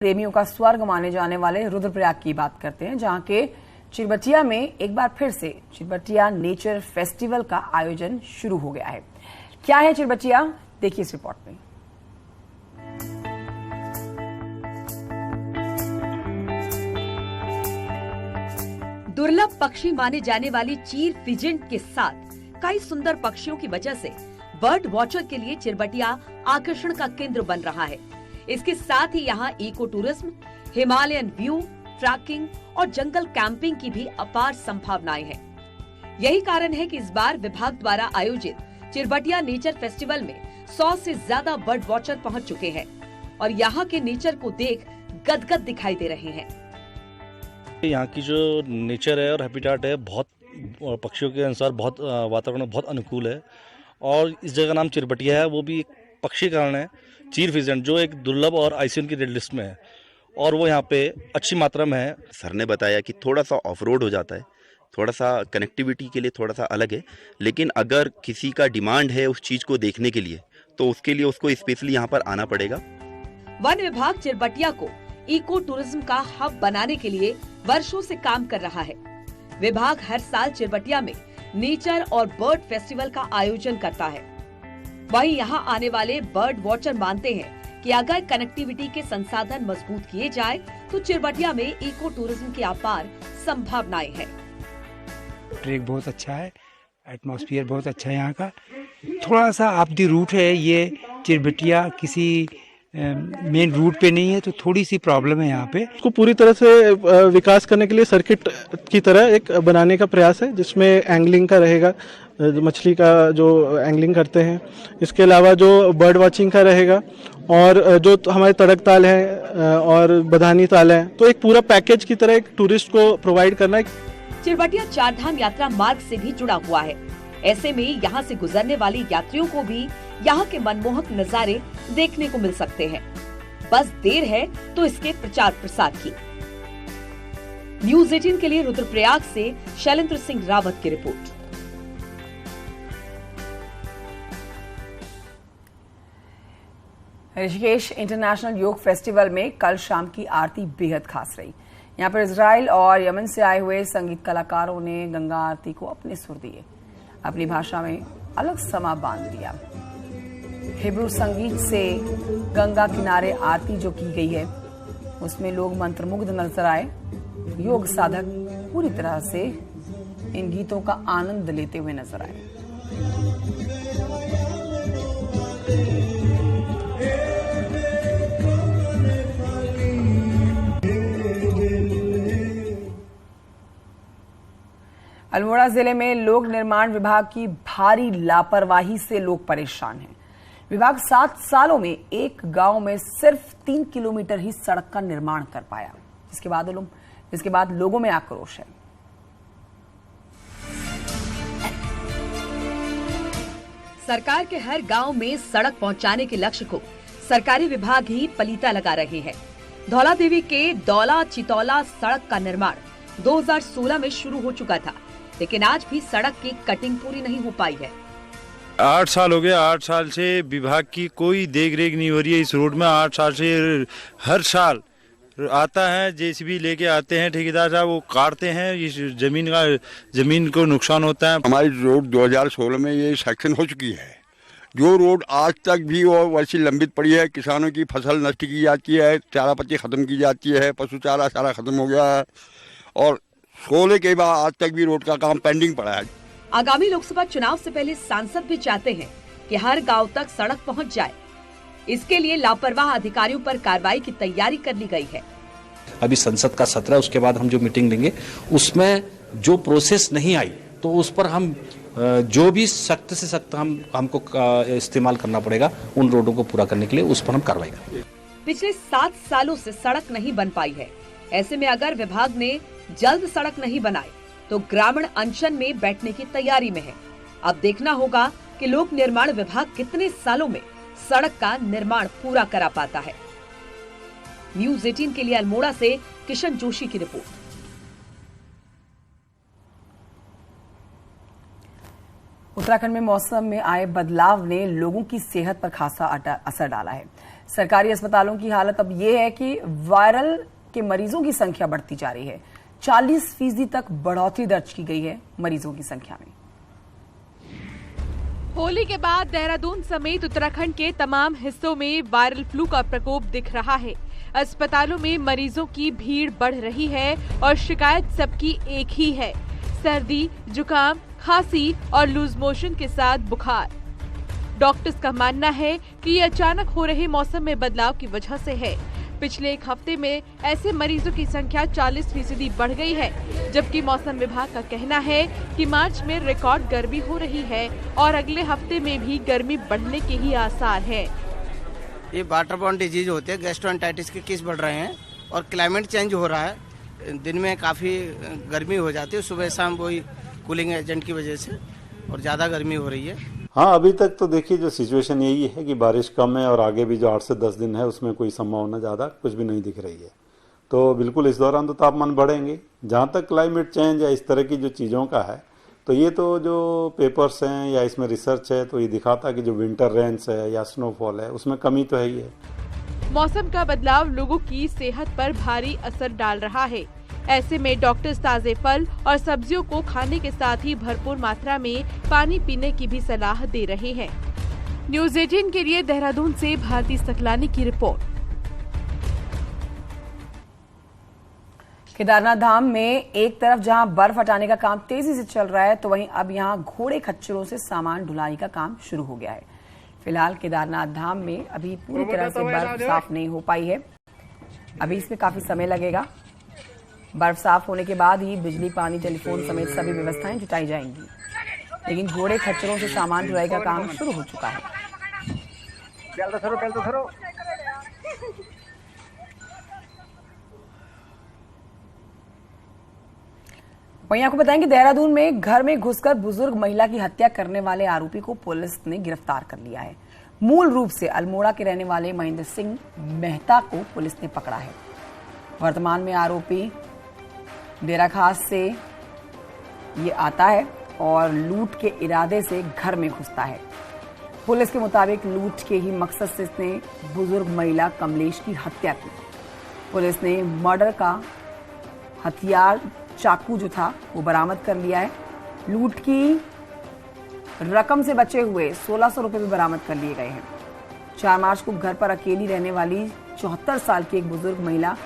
प्रेमियों का स्वर्ग माने जाने वाले रुद्रप्रयाग की बात करते हैं, जहां के चिरबटिया में एक बार फिर से चिरबटिया नेचर फेस्टिवल का आयोजन शुरू हो गया है। क्या है चिरबटिया, देखिए इस रिपोर्ट में। दुर्लभ पक्षी माने जाने वाली चीर फिजेंट के साथ कई सुंदर पक्षियों की वजह से बर्ड वॉचर के लिए चिरबटिया आकर्षण का केंद्र बन रहा है। इसके साथ ही यहाँ eco tourism, Himalayan view, trekking और जंगल कैंपिंग की भी अपार संभावनाएं हैं। यही कारण है कि इस बार विभाग द्वारा आयोजित चिरबटिया नेचर फेस्टिवल में 100 से ज्यादा बर्ड वॉचर पहुंच चुके हैं और यहाँ के नेचर को देख गदगद दिखाई दे रहे हैं। यहाँ की जो नेचर है और हैबिटेट है बहुत पक्षियों के अनुसार बहुत वातावरण बहुत अनुकूल है और इस जगह का नाम चिरबटिया है, वो भी एक पक्षी कारण है चीर फिजेंट, जो एक दुर्लभ और आईसीएन की रेड लिस्ट में है और वो यहाँ पे अच्छी मात्रा में है। सर ने बताया कि थोड़ा सा ऑफ रोड हो जाता है, थोड़ा सा कनेक्टिविटी के लिए थोड़ा सा अलग है, लेकिन अगर किसी का डिमांड है उस चीज को देखने के लिए तो उसके लिए उसको स्पेशली यहाँ पर आना पड़ेगा। वन विभाग चिरबटिया को इको टूरिज्म का हब बनाने के लिए वर्षों से काम कर रहा है। विभाग हर साल चिरबटिया में नेचर और बर्ड फेस्टिवल का आयोजन करता है। वहीं यहाँ आने वाले बर्ड वॉचर मानते हैं कि अगर कनेक्टिविटी के संसाधन मजबूत किए जाए तो चिरबटिया में इको टूरिज्म की अपार संभावनाएं हैं। ट्रैक बहुत अच्छा है, एटमॉस्फेयर बहुत अच्छा है यहाँ का। थोड़ा सा ऑफ द रूट है ये चिरबटिया, किसी मेन रूट पे नहीं है, तो थोड़ी सी प्रॉब्लम है यहाँ पे। इसको पूरी तरह से विकास करने के लिए सर्किट की तरह एक बनाने का प्रयास है, जिसमें एंगलिंग का रहेगा, मछली का जो एंगलिंग करते हैं, इसके अलावा जो बर्ड वाचिंग का रहेगा और जो हमारे तड़क ताल है और बधानी ताल है, तो एक पूरा पैकेज की तरह एक टूरिस्ट को प्रोवाइड करना है। चिरबटिया चारधाम यात्रा मार्ग से भी जुड़ा हुआ है। ऐसे में यहाँ से गुजरने वाले यात्रियों को भी यहाँ के मनमोहक नजारे देखने को मिल सकते हैं। बस देर है तो इसके प्रचार प्रसार की। न्यूज़ 18 के लिए रुद्रप्रयाग से शैलेंद्र सिंह रावत की रिपोर्ट। ऋषिकेश इंटरनेशनल योग फेस्टिवल में कल शाम की आरती बेहद खास रही। यहाँ पर इजराइल और यमन से आए हुए संगीत कलाकारों ने गंगा आरती को अपने सुर दिए, अपनी भाषा में अलग समा बांध दिया। हिब्रू संगीत से गंगा किनारे आरती जो की गई है उसमें लोग मंत्रमुग्ध नजर आए। योग साधक पूरी तरह से इन गीतों का आनंद लेते हुए नजर आए। अल्मोड़ा जिले में लोक निर्माण विभाग की भारी लापरवाही से लोग परेशान हैं। विभाग 7 सालों में एक गांव में सिर्फ 3 किलोमीटर ही सड़क का निर्माण कर पाया, जिसके बाद लोगों में आक्रोश है। सरकार के हर गांव में सड़क पहुंचाने के लक्ष्य को सरकारी विभाग ही पलीता लगा रहे हैं। धौला देवी के दौला चितौला सड़क का निर्माण 2016 में शुरू हो चुका था, लेकिन आज भी सड़क की कटिंग पूरी नहीं हो पाई है। 8 साल हो गए, 8 साल से विभाग की कोई देख रेख नहीं हो रही है इस रोड में। 8 साल से हर साल आता है, जेसीबी लेके आते हैं ठेकेदार साहब, वो काटते हैं, इस जमीन को नुकसान होता है। हमारी रोड 2016 में ये सेक्शन हो चुकी है, जो रोड आज तक भी वो वैसी लंबित पड़ी है। किसानों की फसल नष्ट की जाती है, चारा पत्ती खत्म की जाती है, पशु चारा सारा खत्म हो गया है और 16 के बाद आज तक भी रोड का काम पेंडिंग पड़ा है। आगामी लोकसभा चुनाव से पहले सांसद भी चाहते हैं कि हर गांव तक सड़क पहुंच जाए। इसके लिए लापरवाह अधिकारियों पर कार्रवाई की तैयारी कर ली गई है। अभी संसद का सत्र है, उसके बाद हम जो मीटिंग लेंगे उसमें जो प्रोसेस नहीं आई तो उस पर हम जो भी सख्त से सख्त हमको इस्तेमाल करना पड़ेगा उन रोडों को पूरा करने के लिए, उस पर हम कार्रवाई करेंगे। पिछले 7 सालों से सड़क नहीं बन पाई है। ऐसे में अगर विभाग ने जल्द सड़क नहीं बनाई तो ग्रामीण अनशन में बैठने की तैयारी में है। अब देखना होगा कि लोक निर्माण विभाग कितने सालों में सड़क का निर्माण पूरा करा पाता है। न्यूज़ 18 के लिए अल्मोड़ा से किशन जोशी की रिपोर्ट। उत्तराखंड में मौसम में आए बदलाव ने लोगों की सेहत पर खासा असर डाला है। सरकारी अस्पतालों की हालत अब ये है कि वायरल के मरीजों की संख्या बढ़ती जा रही है। 40% तक बढ़ोतरी दर्ज की गई है मरीजों की संख्या में। होली के बाद देहरादून समेत उत्तराखंड के तमाम हिस्सों में वायरल फ्लू का प्रकोप दिख रहा है। अस्पतालों में मरीजों की भीड़ बढ़ रही है और शिकायत सबकी एक ही है, सर्दी, जुकाम, खांसी और लूज मोशन के साथ बुखार। डॉक्टर्स का मानना है कि ये अचानक हो रहे मौसम में बदलाव की वजह से है। पिछले एक हफ्ते में ऐसे मरीजों की संख्या 40% बढ़ गई है, जबकि मौसम विभाग का कहना है कि मार्च में रिकॉर्ड गर्मी हो रही है और अगले हफ्ते में भी गर्मी बढ़ने के ही आसार है। ये वाटरबॉर्न डिजीज होते हैं, गैस्ट्रोएंटाइटिस के केस बढ़ रहे हैं और क्लाइमेट चेंज हो रहा है। दिन में काफ़ी गर्मी हो जाती है, सुबह शाम वही कूलिंग एजेंट की वजह से और ज़्यादा गर्मी हो रही है। हाँ, अभी तक तो देखिए जो सिचुएशन यही है कि बारिश कम है और आगे भी जो 8 से 10 दिन है उसमें कोई संभावना ज़्यादा कुछ भी नहीं दिख रही है। तो बिल्कुल इस दौरान तो तापमान बढ़ेंगे। जहाँ तक क्लाइमेट चेंज या इस तरह की जो चीज़ों का है, तो ये तो जो पेपर्स हैं या इसमें रिसर्च है तो ये दिखाता है कि जो विंटर रेन्स है या स्नोफॉल है उसमें कमी तो है ही है। मौसम का बदलाव लोगों की सेहत पर भारी असर डाल रहा है। ऐसे में डॉक्टर्स ताजे फल और सब्जियों को खाने के साथ ही भरपूर मात्रा में पानी पीने की भी सलाह दे रहे हैं। न्यूज़ 18 के लिए देहरादून से भारती सकलानी की रिपोर्ट। केदारनाथ धाम में एक तरफ जहां बर्फ हटाने का काम तेजी से चल रहा है, तो वहीं अब यहां घोड़े खच्चरों से सामान ढुलाई का काम शुरू हो गया है। फिलहाल केदारनाथ धाम में अभी पूरी तरह से बर्फ साफ नहीं हो पाई है, अभी इसमें काफी समय लगेगा। बर्फ साफ होने के बाद ही बिजली, पानी, टेलीफोन समेत सभी व्यवस्थाएं जुटाई जाएंगी, लेकिन घोड़े खच्चरों से सामान ढुलाई का काम शुरू हो चुका है। वहीं आपको बताएं कि देहरादून में घर में घुसकर बुजुर्ग महिला की हत्या करने वाले आरोपी को पुलिस ने गिरफ्तार कर लिया है। मूल रूप से अल्मोड़ा के रहने वाले महेंद्र सिंह मेहता को पुलिस ने पकड़ा है। वर्तमान में आरोपी डेरा खास से ये आता है और लूट के इरादे से घर में घुसता है। पुलिस के मुताबिक लूट के ही मकसद से इसने बुजुर्ग महिला कमलेश की हत्या की। पुलिस ने मर्डर का हथियार चाकू जो था वो बरामद कर लिया है। लूट की रकम से बचे हुए 1600 रुपए भी बरामद कर लिए गए हैं। 4 मार्च को घर पर अकेली रहने वाली 74 साल की एक बुजुर्ग महिला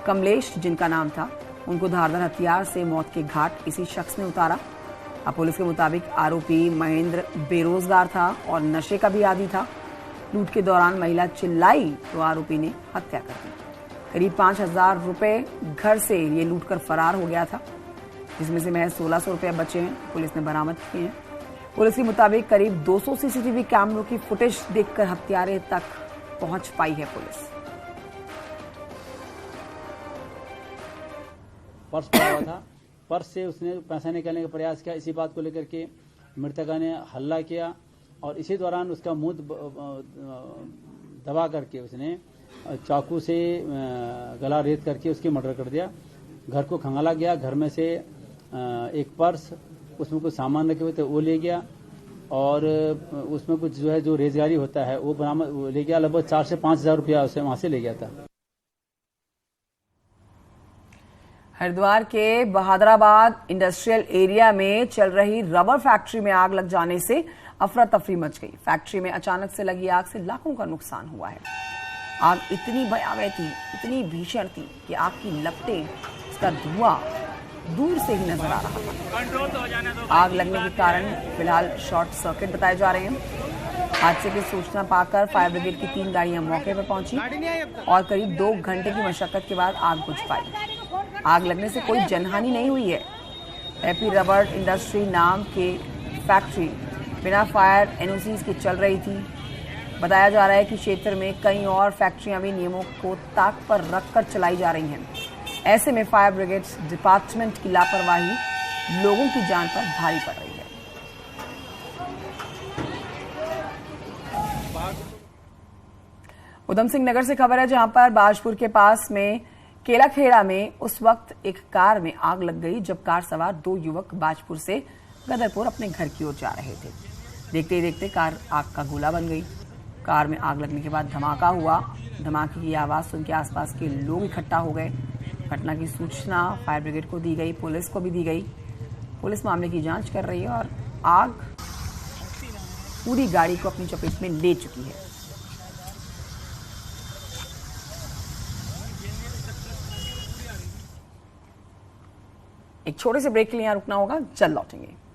कमलेश जिनका नाम था, उनको धारदार हथियार से मौत के घाट इसी शख्स ने उतारा। अब पुलिस के मुताबिक आरोपी महेंद्र बेरोजगार था और नशे का भी आदी था। लूट के दौरान महिला चिल्लाई तो आरोपी ने हत्या कर दी। करीब 5000 रुपए घर से ये लूटकर फरार हो गया था, जिसमें से महज 1600 रुपए बचे हैं, पुलिस ने बरामद किए हैं। पुलिस के मुताबिक करीब 200 सीसीटीवी कैमरों की फुटेज देखकर हत्यारे तक पहुंच पाई है पुलिस। पर्स पड़ा हुआ था, पर्स से उसने पैसा निकालने का प्रयास किया। इसी बात को लेकर के मृतका ने हल्ला किया और इसी दौरान उसका मुंह दबा करके उसने चाकू से गला रेत करके उसकी मर्डर कर दिया। घर को खंगाला गया, घर में से एक पर्स, उसमें कुछ सामान रखे हुए थे वो ले गया और उसमें कुछ जो है जो रेजगारी होता है वो बरामद ले गया। लगभग 4 से 5 हजार रुपया उसे वहां से ले गया था। हरिद्वार के बहादुराबाद इंडस्ट्रियल एरिया में चल रही रबर फैक्ट्री में आग लग जाने से अफरा तफरी मच गई। फैक्ट्री में अचानक से लगी आग से लाखों का नुकसान हुआ है। आग इतनी भयावह थी, इतनी भीषण थी कि आग की लपटें, इसका धुआं दूर से ही नजर आ रहा था। आग लगने के कारण फिलहाल शॉर्ट सर्किट बताए जा रहे हैं। हादसे की सूचना पाकर फायर ब्रिगेड की 3 गाड़ियां मौके पर पहुंची और करीब 2 घंटे की मशक्कत के बाद आग बुझ पाई। आग लगने से कोई जनहानि नहीं हुई है। हैप्पी रबर इंडस्ट्री नाम के फैक्ट्री बिना फायर एनओसी के चल रही थी। बताया जा रहा है कि क्षेत्र में कई और फैक्ट्रियां भी नियमों को ताक पर रखकर चलाई जा रही हैं। ऐसे में फायर ब्रिगेड डिपार्टमेंट की लापरवाही लोगों की जान पर भारी पड़ रही है। उधम सिंह नगर से खबर है, जहां पर बाजपुर के पास में केलाखेड़ा में उस वक्त एक कार में आग लग गई जब कार सवार 2 युवक बाजपुर से गदरपुर अपने घर की ओर जा रहे थे। देखते ही देखते कार आग का गोला बन गई। कार में आग लगने के बाद धमाका हुआ। धमाके की आवाज़ सुन के आसपास के लोग इकट्ठा हो गए। घटना की सूचना फायर ब्रिगेड को दी गई, पुलिस को भी दी गई। पुलिस मामले की जांच कर रही है और आग पूरी गाड़ी को अपनी चपेट में ले चुकी है। एक छोटे से ब्रेक के लिए यहाँ रुकना होगा, जल्द लौटेंगे।